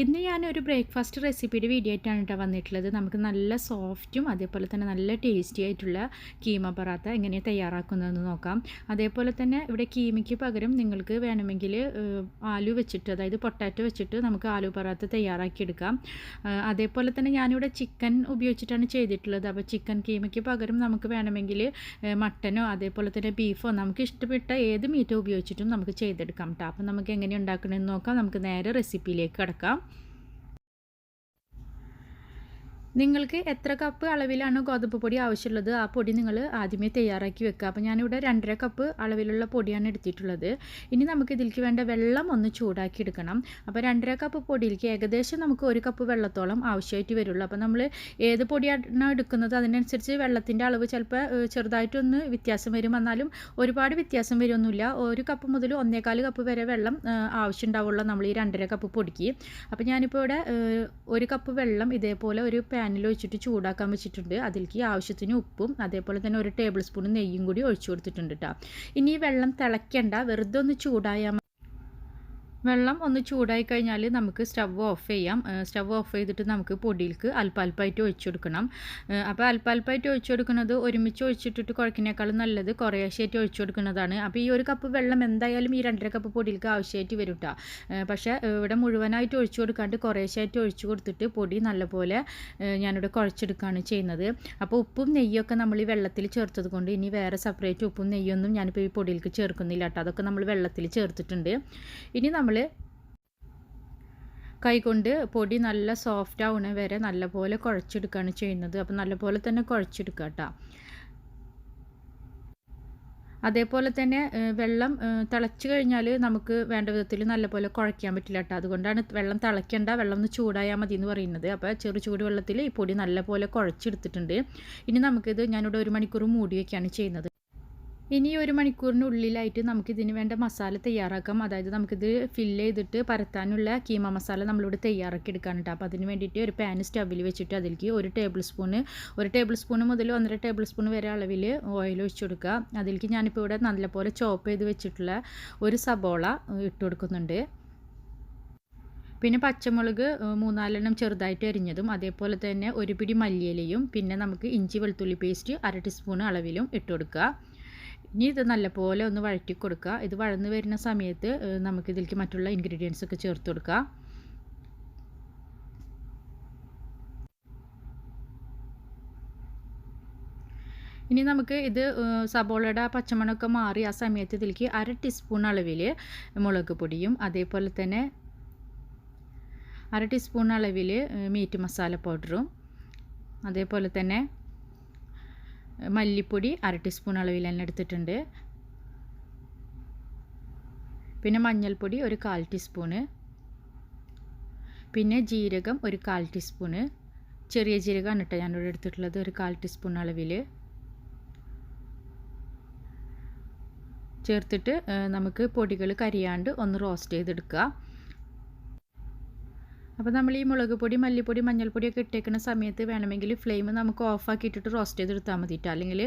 ഇന്ന് ഞാനൊരു breakfast റെസിപ്പിയുടെ video ആയിട്ടാണ് കേട്ടോ വന്നിട്ടുള്ളത്. നമുക്ക് നല്ല സോഫ്റ്റും അതേപോലെ തന്നെ നല്ല ടേസ്റ്റി ആയിട്ടുള്ള കീമ പറാത്ത എങ്ങനെ തയ്യാറാക്കുന്നതെന്ന് നോക്കാം. അതേപോലെ തന്നെ ഇവിടെ കീമയ്ക്ക് പകരം നിങ്ങൾക്ക് വേണമെങ്കിൽ ആലു വെച്ചിട്ട്, അതായത് പൊട്ടാറ്റോ വെച്ചിട്ട് നമുക്ക് ആലു പറാത്ത തയ്യാറാക്കിയെടുക്കാം. അതേപോലെ തന്നെ ഞാനിവിടെ ചിക്കൻ ഉപയോഗിച്ചിട്ടാണ് ചെയ്തിട്ടുള്ളത്. അപ്പോൾ ചിക്കൻ കീമയ്ക്ക് പകരം നമുക്ക് വേണമെങ്കിൽ മട്ടനോ അതേപോലെ തന്നെ ബീഫോ നമുക്ക് ഇഷ്ടപ്പെട്ട ഏത് മീറ്റോ ഉപയോഗിച്ചിട്ടും നമുക്ക് ചെയ്തെടുക്കാം കേട്ടോ. അപ്പോൾ നമുക്ക് എങ്ങനെ ഉണ്ടാക്കണമെന്ന് നോക്കാം. നമുക്ക് നേരെ റെസിപ്പിയിലേക്ക് കടക്കാം. നിങ്ങൾക്ക് എത്ര കപ്പ് അളവിലാണ് ഗോതമ്പ് പൊടി ആവശ്യമുള്ളത് ആ പൊടി നിങ്ങൾ ആദ്യമേ തയ്യാറാക്കി വെക്കുക. അപ്പോൾ ഞാനിവിടെ 2.5 കപ്പ് അളവിലുള്ള പൊടിയാണ് എടുത്തിട്ടുള്ളത്. ഇനി നമുക്ക് ഇതിലേക്ക് വേണ്ട വെള്ളം ഒന്ന് ചൂടാക്കി എടുക്കണം. അപ്പോൾ 2.5 കപ്പ് പൊടിയിലേക്ക് ഏകദേശം നമുക്ക് 1 കപ്പ് വെള്ളത്തോളം ആവശ്യമായിട്ട് വരുള്ളൂ. അപ്പോൾ നമ്മൾ ഏത് പൊടിയാണ് എടുക്കുന്നത് അതിനനുസരിച്ച് വെള്ളത്തിൻ്റെ അളവ് ചിലപ്പോൾ ചെറുതായിട്ടൊന്ന് വ്യത്യാസം വരും. എന്നാലും ഒരുപാട് വ്യത്യാസം വരുമൊന്നുമില്ല. 1 കപ്പ് മുതൽ 1.25 കപ്പ് വരെ വെള്ളം ആവശ്യമുണ്ടാവുള്ളൂ നമ്മൾ ഈ 2.5 കപ്പ് പൊടിക്ക്. അപ്പോൾ ഞാനിപ്പോൾ ഇവിടെ 1 കപ്പ് വെള്ളം ഇതേപോലെ ഒരു പാനിൽ ഒഴിച്ചിട്ട് ചൂടാക്കാൻ വെച്ചിട്ടുണ്ട്. അതിലേക്ക് ആവശ്യത്തിന് ഉപ്പും അതേപോലെ തന്നെ 1 ടേബിൾ സ്പൂൺ നെയ്യും കൂടി ഒഴിച്ചു കൊടുത്തിട്ടുണ്ട് കേട്ടോ. ഇനി വെള്ളം തിളയ്ക്കണ്ട, വെറുതെ ഒന്ന് ചൂടായാൽ വെള്ളം ഒന്ന് ചൂടായി കഴിഞ്ഞാൽ നമുക്ക് സ്റ്റവ് ഓഫ് ചെയ്യാം. സ്റ്റവ് ഓഫ് ചെയ്തിട്ട് നമുക്ക് പൊടിയിലേക്ക് അല്പാൽപ്പായിട്ട് ഒഴിച്ചു കൊടുക്കണം. അപ്പോൾ അല്പാൽപ്പായിട്ട് ഒഴിച്ചു കൊടുക്കുന്നത് ഒരുമിച്ച് ഒഴിച്ചിട്ടിട്ട് കുഴക്കിനേക്കാളും നല്ലത് കുറേശ്ശായിട്ട് ഒഴിച്ചു കൊടുക്കുന്നതാണ്. അപ്പോൾ ഈ 1 കപ്പ് വെള്ളം എന്തായാലും ഈ 2.5 കപ്പ് പൊടിയിലേക്ക് ആവശ്യമായിട്ട് വരും കേട്ടോ. പക്ഷേ ഇവിടെ മുഴുവനായിട്ട് ഒഴിച്ചു കൊടുക്കാണ്ട് കുറേശ്ശായിട്ട് ഒഴിച്ചു കൊടുത്തിട്ട് പൊടി നല്ലപോലെ ഞാനിവിടെ കുഴച്ചെടുക്കുകയാണ് ചെയ്യുന്നത്. അപ്പോൾ ഉപ്പും നെയ്യൊക്കെ നമ്മൾ ഈ വെള്ളത്തിൽ ചേർത്തത് കൊണ്ട് ഇനി വേറെ സെപ്പറേറ്റ് ഉപ്പും നെയ്യൊന്നും ഞാനിപ്പോൾ ഈ പൊടിയിലേക്ക് ചേർക്കുന്നില്ല കേട്ടോ. അതൊക്കെ നമ്മൾ വെള്ളത്തിൽ ചേർത്തിട്ടുണ്ട്. ഇനി നമ്മൾ കൈകൊണ്ട് പൊടി നല്ല സോഫ്റ്റ് ആവണ വരെ നല്ലപോലെ കുഴച്ചെടുക്കുകയാണ് ചെയ്യുന്നത്. അപ്പോൾ നല്ലപോലെ തന്നെ കുഴച്ചെടുക്കുക കേട്ടോ. അതേപോലെ തന്നെ വെള്ളം തിളച്ച് കഴിഞ്ഞാൽ നമുക്ക് വേണ്ട വിധത്തിൽ നല്ലപോലെ കുഴയ്ക്കാൻ പറ്റില്ല കേട്ടോ. അതുകൊണ്ടാണ് വെള്ളം തിളയ്ക്കേണ്ട, വെള്ളം ഒന്ന് ചൂടായാൽ മതി എന്ന് പറയുന്നത്. അപ്പോൾ ചൂട് വെള്ളത്തിൽ ഈ പൊടി നല്ലപോലെ കുഴച്ചെടുത്തിട്ടുണ്ട്. ഇനി നമുക്കിത് ഞാനിവിടെ 1 മണിക്കൂർ മൂടി വയ്ക്കുകയാണ് ചെയ്യുന്നത്. ഇനി 1 മണിക്കൂറിനുള്ളിലായിട്ട് നമുക്കിതിന് വേണ്ട മസാല തയ്യാറാക്കാം. അതായത് നമുക്കിത് ഫില്ല് ചെയ്തിട്ട് പരത്താനുള്ള കീമ മസാല നമ്മളിവിടെ തയ്യാറാക്കി എടുക്കാൻ കേട്ടോ. അപ്പോൾ അതിന് വേണ്ടിയിട്ട് ഒരു പാൻ സ്റ്റവിൽ വെച്ചിട്ട് അതിലേക്ക് 1 ടേബിൾ സ്പൂൺ മുതൽ 1.5 ടേബിൾ സ്പൂൺ വരെ അളവിൽ ഓയിൽ ഒഴിച്ചു കൊടുക്കുക. അതിലേക്ക് ഞാനിപ്പോൾ ഇവിടെ നല്ലപോലെ ചോപ്പ് ചെയ്ത് വെച്ചിട്ടുള്ള ഒരു സബോള ഇട്ട് കൊടുക്കുന്നുണ്ട്. പിന്നെ പച്ചമുളക് 3-4 ചെറുതായിട്ട് അരിഞ്ഞതും അതേപോലെ തന്നെ 1 പിടി മല്ലിയിലയും പിന്നെ നമുക്ക് ഇഞ്ചി വെളുത്തുള്ളി പേസ്റ്റ് 1/2 ടീസ്പൂൺ അളവിലും ഇട്ട് കൊടുക്കുക. ഇനി ഇത് നല്ലപോലെ ഒന്ന് വഴറ്റി കൊടുക്കുക. ഇത് വഴന്ന് വരുന്ന സമയത്ത് നമുക്കിതിലേക്ക് മറ്റുള്ള ഇൻഗ്രീഡിയൻസ് ഒക്കെ ചേർത്ത് കൊടുക്കുക. ഇനി നമുക്ക് ഇത് സബോളയുടെ പച്ചമണമൊക്കെ മാറി ആ സമയത്ത് ഇതിലേക്ക് 1/2 ടീസ്പൂൺ അളവിൽ മുളക് പൊടിയും അതേപോലെ തന്നെ 1/2 ടീസ്പൂൺ അളവിൽ മീറ്റ് മസാല പൗഡറും അതേപോലെ തന്നെ മല്ലിപ്പൊടി 1/2 ടീസ്പൂൺ അളവിൽ തന്നെ എടുത്തിട്ടുണ്ട്. പിന്നെ മഞ്ഞൾപ്പൊടി ഒരു 1/4 ടീസ്പൂണ്, പിന്നെ ജീരകം ഒരു 1/4 ടീസ്പൂണ്, ചെറിയ ജീരകമാണ് കേട്ടോ ഞാനിവിടെ എടുത്തിട്ടുള്ളത്, ഒരു 1/4 ടീസ്പൂൺ അളവിൽ ചേർത്തിട്ട് നമുക്ക് പൊടികൾ കരിയാണ്ട് ഒന്ന് റോസ്റ്റ് ചെയ്തെടുക്കുക. അപ്പോൾ നമ്മൾ ഈ മുളക് പൊടി മല്ലിപ്പൊടി മഞ്ഞൾപ്പൊടിയൊക്കെ ഇട്ടേക്കുന്ന സമയത്ത് വേണമെങ്കിൽ ഫ്ലെയിം നമുക്ക് ഓഫാക്കിയിട്ടിട്ട് റോസ്റ്റ് ചെയ്തെടുത്താൽ മതിയിട്ട്. അല്ലെങ്കിൽ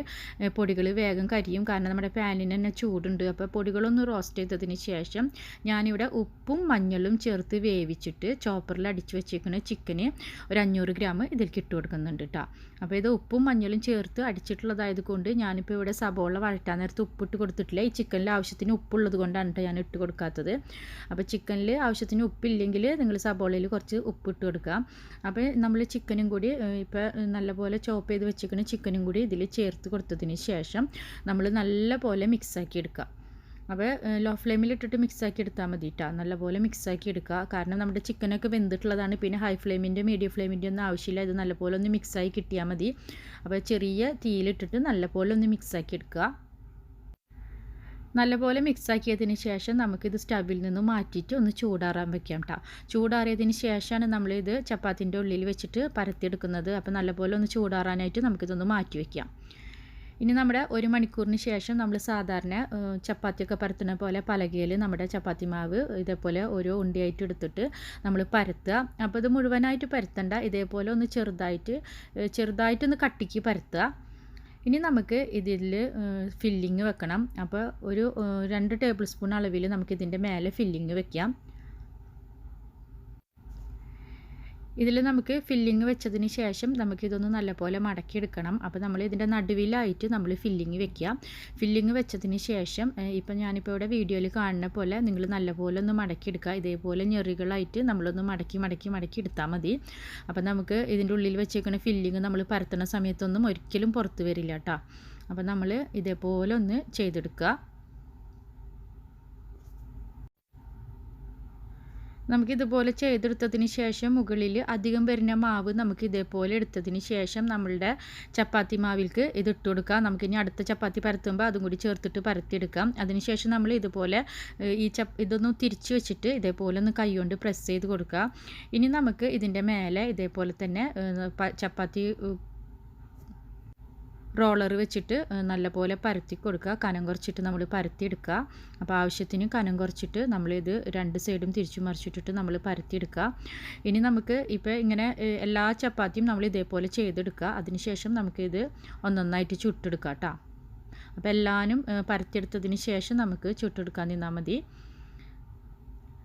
പൊടികൾ വേഗം കരിയും, കാരണം നമ്മുടെ പാനിന് തന്നെ ചൂടുണ്ട്. അപ്പോൾ പൊടികളൊന്ന് റോസ്റ്റ് ചെയ്തതിന് ശേഷം ഞാനിവിടെ ഉപ്പും മഞ്ഞളും ചേർത്ത് വേവിച്ചിട്ട് ചോപ്പറിൽ അടിച്ച് വെച്ചേക്കുന്ന ചിക്കന് ഒരു 500 ഗ്രാം ഇതിലേക്ക് ഇട്ട് കൊടുക്കുന്നുണ്ട് കേട്ടോ. അപ്പോൾ ഇത് ഉപ്പും മഞ്ഞളും ചേർത്ത് അടിച്ചിട്ടുള്ളതായത് കൊണ്ട് ഞാനിപ്പോൾ ഇവിടെ സബോള വഴറ്റാൻ നേരത്ത് ഉപ്പിട്ട് കൊടുത്തിട്ടില്ല. ഈ ചിക്കനിൽ ആവശ്യത്തിന് ഉപ്പുള്ളത് കൊണ്ടാണ് കേട്ടോ ഞാൻ ഇട്ട് കൊടുക്കാത്തത്. അപ്പോൾ ചിക്കനിൽ ആവശ്യത്തിന് ഉപ്പില്ലെങ്കിൽ നിങ്ങൾ സബോളയിൽ കുറച്ച് ഉപ്പിട്ട് കൊടുക്കുക. അപ്പോൾ നമ്മൾ ചിക്കനും കൂടി ഇപ്പോൾ നല്ലപോലെ ചോപ്പ് ചെയ്ത് വെച്ചിരിക്കുന്ന ചിക്കനും കൂടി ഇതിൽ ചേർത്ത് കൊടുത്തതിന് ശേഷം നമ്മൾ നല്ലപോലെ മിക്സാക്കി എടുക്കുക. അപ്പോൾ ലോ ഫ്ലെയിമിലിട്ടിട്ട് മിക്സാക്കി എടുത്താൽ മതി കേട്ടോ. നല്ലപോലെ മിക്സാക്കി എടുക്കുക, കാരണം നമ്മുടെ ചിക്കനൊക്കെ വെന്തിട്ടുള്ളതാണ്. പിന്നെ ഹൈ ഫ്ലെയിമിൻ്റെ മീഡിയം ഫ്ലെയിമിൻ്റെ ഒന്നും ആവശ്യമില്ല. ഇത് നല്ലപോലെ ഒന്ന് മിക്സായി കിട്ടിയാൽ മതി. അപ്പോൾ ചെറിയ തീയിലിട്ടിട്ട് നല്ലപോലെ ഒന്ന് മിക്സാക്കി എടുക്കുക. നല്ലപോലെ മിക്സാക്കിയതിന് ശേഷം നമുക്കിത് സ്റ്റവിൽ നിന്ന് മാറ്റിയിട്ട് ഒന്ന് ചൂടാറാൻ വെക്കാം കേട്ടോ. ചൂടാറിയതിന് ശേഷമാണ് നമ്മളിത് ചപ്പാത്തിൻ്റെ ഉള്ളിൽ വെച്ചിട്ട് പരത്തിയെടുക്കുന്നത്. അപ്പോൾ നല്ലപോലെ ഒന്ന് ചൂടാറാനായിട്ട് നമുക്കിതൊന്ന് മാറ്റി വയ്ക്കാം. ഇനി നമ്മുടെ 1 മണിക്കൂറിന് ശേഷം നമ്മൾ സാധാരണ ചപ്പാത്തിയൊക്കെ പരത്തുന്ന പോലെ പലകയിൽ നമ്മുടെ ചപ്പാത്തി മാവ് ഇതേപോലെ ഓരോ ഉണ്ടിയായിട്ട് എടുത്തിട്ട് നമ്മൾ പരത്തുക. അപ്പോൾ ഇത് മുഴുവനായിട്ട് പരത്തണ്ട, ഇതേപോലെ ഒന്ന് ചെറുതായിട്ടൊന്ന് കട്ടിക്ക് പരത്തുക. ഇനി നമുക്ക് ഇതിൽ ഫില്ലിങ് വെക്കണം. അപ്പോൾ ഒരു 2 ടേബിൾ സ്പൂൺ അളവിൽ നമുക്കിതിൻ്റെ മേലെ ഫില്ലിങ് വെക്കാം. ഇതിൽ നമുക്ക് ഫില്ലിങ് വെച്ചതിന് ശേഷം നമുക്കിതൊന്ന് നല്ലപോലെ മടക്കിയെടുക്കണം. അപ്പോൾ നമ്മൾ ഇതിൻ്റെ നടുവിലായിട്ട് നമ്മൾ ഫില്ലിങ് വെക്കുക. ഫില്ലിങ് വെച്ചതിന് ശേഷം ഇപ്പം ഞാനിപ്പോൾ ഇവിടെ വീഡിയോയിൽ കാണുന്ന പോലെ നിങ്ങൾ നല്ലപോലെ ഒന്ന് മടക്കിയെടുക്കുക. ഇതേപോലെ ഞെറികളായിട്ട് നമ്മളൊന്ന് മടക്കി എടുത്താൽ മതി. അപ്പോൾ നമുക്ക് ഇതിൻ്റെ ഉള്ളിൽ വെച്ചേക്കുന്ന ഫില്ലിങ് നമ്മൾ പരത്തുന്ന സമയത്തൊന്നും ഒരിക്കലും പുറത്ത് വരില്ല കേട്ടോ. അപ്പോൾ നമ്മൾ ഇതേപോലെ ഒന്ന് ചെയ്തെടുക്കുക. നമുക്കിതുപോലെ ചെയ്തെടുത്തതിന് ശേഷം മുകളിൽ അധികം വരുന്ന മാവ് നമുക്ക് ഇതേപോലെ എടുത്തതിന് ശേഷം നമ്മളുടെ ചപ്പാത്തി മാവിലേക്ക് ഇത് ഇട്ട് കൊടുക്കാം. നമുക്കിനി അടുത്ത ചപ്പാത്തി പരത്തുമ്പോൾ അതും കൂടി ചേർത്തിട്ട് പരത്തിയെടുക്കാം. അതിനുശേഷം നമ്മൾ ഇതുപോലെ ഇതൊന്ന് തിരിച്ച് വെച്ചിട്ട് ഇതേപോലെ ഒന്ന് കൈ കൊണ്ട് പ്രസ് ചെയ്ത് കൊടുക്കുക. ഇനി നമുക്ക് ഇതിൻ്റെ മേലെ ഇതേപോലെ തന്നെ ചപ്പാത്തി റോളർ വെച്ചിട്ട് നല്ലപോലെ പരത്തി കൊടുക്കുക. കനം കുറച്ചിട്ട് നമ്മൾ പരത്തിയെടുക്കുക. അപ്പോൾ ആവശ്യത്തിന് കനം കുറച്ചിട്ട് നമ്മളിത് രണ്ട് സൈഡും തിരിച്ചു മറിച്ചിട്ടിട്ട് നമ്മൾ പരത്തിയെടുക്കുക. ഇനി നമുക്ക് ഇപ്പോൾ ഇങ്ങനെ എല്ലാ ചപ്പാത്തിയും നമ്മൾ ഇതേപോലെ ചെയ്തെടുക്കുക. അതിനുശേഷം നമുക്കിത് ഒന്നൊന്നായിട്ട് ചുട്ടെടുക്കാം കേട്ടോ. അപ്പോൾ എല്ലാവരും പരത്തിയെടുത്തതിന് ശേഷം നമുക്ക് ചുട്ടെടുക്കാൻ നിന്നാൽ മതി.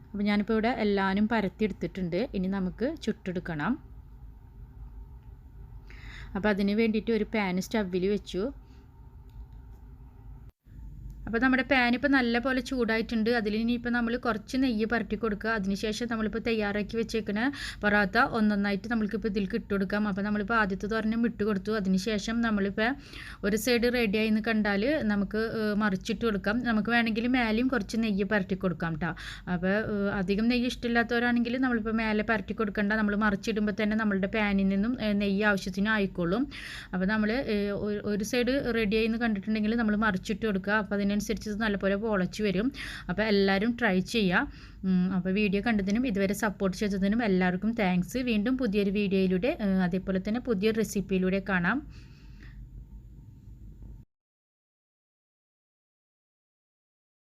അപ്പോൾ ഞാനിപ്പോൾ ഇവിടെ എല്ലാവരും പരത്തിയെടുത്തിട്ടുണ്ട്. ഇനി നമുക്ക് ചുട്ടെടുക്കണം. അപ്പോൾ അതിന് വേണ്ടിയിട്ട് ഒരു പാൻ സ്റ്റവിൽ വെച്ചു. അപ്പോൾ നമ്മുടെ പാൻ ഇപ്പോൾ നല്ല പോലെ ചൂടായിട്ടുണ്ട്. അതിൽ ഇനിയിപ്പോൾ നമ്മൾ കുറച്ച് നെയ്യ് പരട്ടി കൊടുക്കുക. അതിനുശേഷം നമ്മളിപ്പോൾ തയ്യാറാക്കി വെച്ചേക്കുന്ന പൊറാത്ത ഒന്നൊന്നായിട്ട് നമ്മൾക്കിപ്പോൾ ഇതിലേക്ക് ഇട്ട് കൊടുക്കാം. അപ്പോൾ നമ്മളിപ്പോൾ ആദ്യത്തെ തോരനും ഇട്ട് കൊടുത്തു. അതിനുശേഷം നമ്മളിപ്പോൾ ഒരു സൈഡ് റെഡിയായി എന്ന് കണ്ടാൽ നമുക്ക് മറിച്ചിട്ട് കൊടുക്കാം. നമുക്ക് വേണമെങ്കിൽ മേലെയും കുറച്ച് നെയ്യ് പരട്ടി കൊടുക്കാം കേട്ടോ. അപ്പോൾ അധികം നെയ്യ് ഇഷ്ടമില്ലാത്തവരാണെങ്കിൽ നമ്മളിപ്പോൾ മേലെ പരട്ടി കൊടുക്കേണ്ട. നമ്മൾ മറിച്ചിടുമ്പോൾ തന്നെ നമ്മളുടെ പാനിൽ നിന്നും നെയ്യ് ആവശ്യത്തിന് ആയിക്കോളും. അപ്പോൾ നമ്മൾ ഒരു സൈഡ് റെഡിയായി എന്ന് കണ്ടിട്ടുണ്ടെങ്കിൽ നമ്മൾ മറിച്ചിട്ട് കൊടുക്കുക. അപ്പോൾ അതിനനുസരിച്ച് നല്ലപോലെ പൊളച്ച് വരും. അപ്പോൾ എല്ലാവരും ട്രൈ ചെയ്യുക. അപ്പോൾ വീഡിയോ കണ്ടതിനും ഇതുവരെ സപ്പോർട്ട് ചെയ്തതിനും എല്ലാവർക്കും താങ്ക്സ്. വീണ്ടും പുതിയൊരു വീഡിയോയിലൂടെ അതേപോലെ തന്നെ പുതിയൊരു റെസിപ്പിയിലൂടെ കാണാം.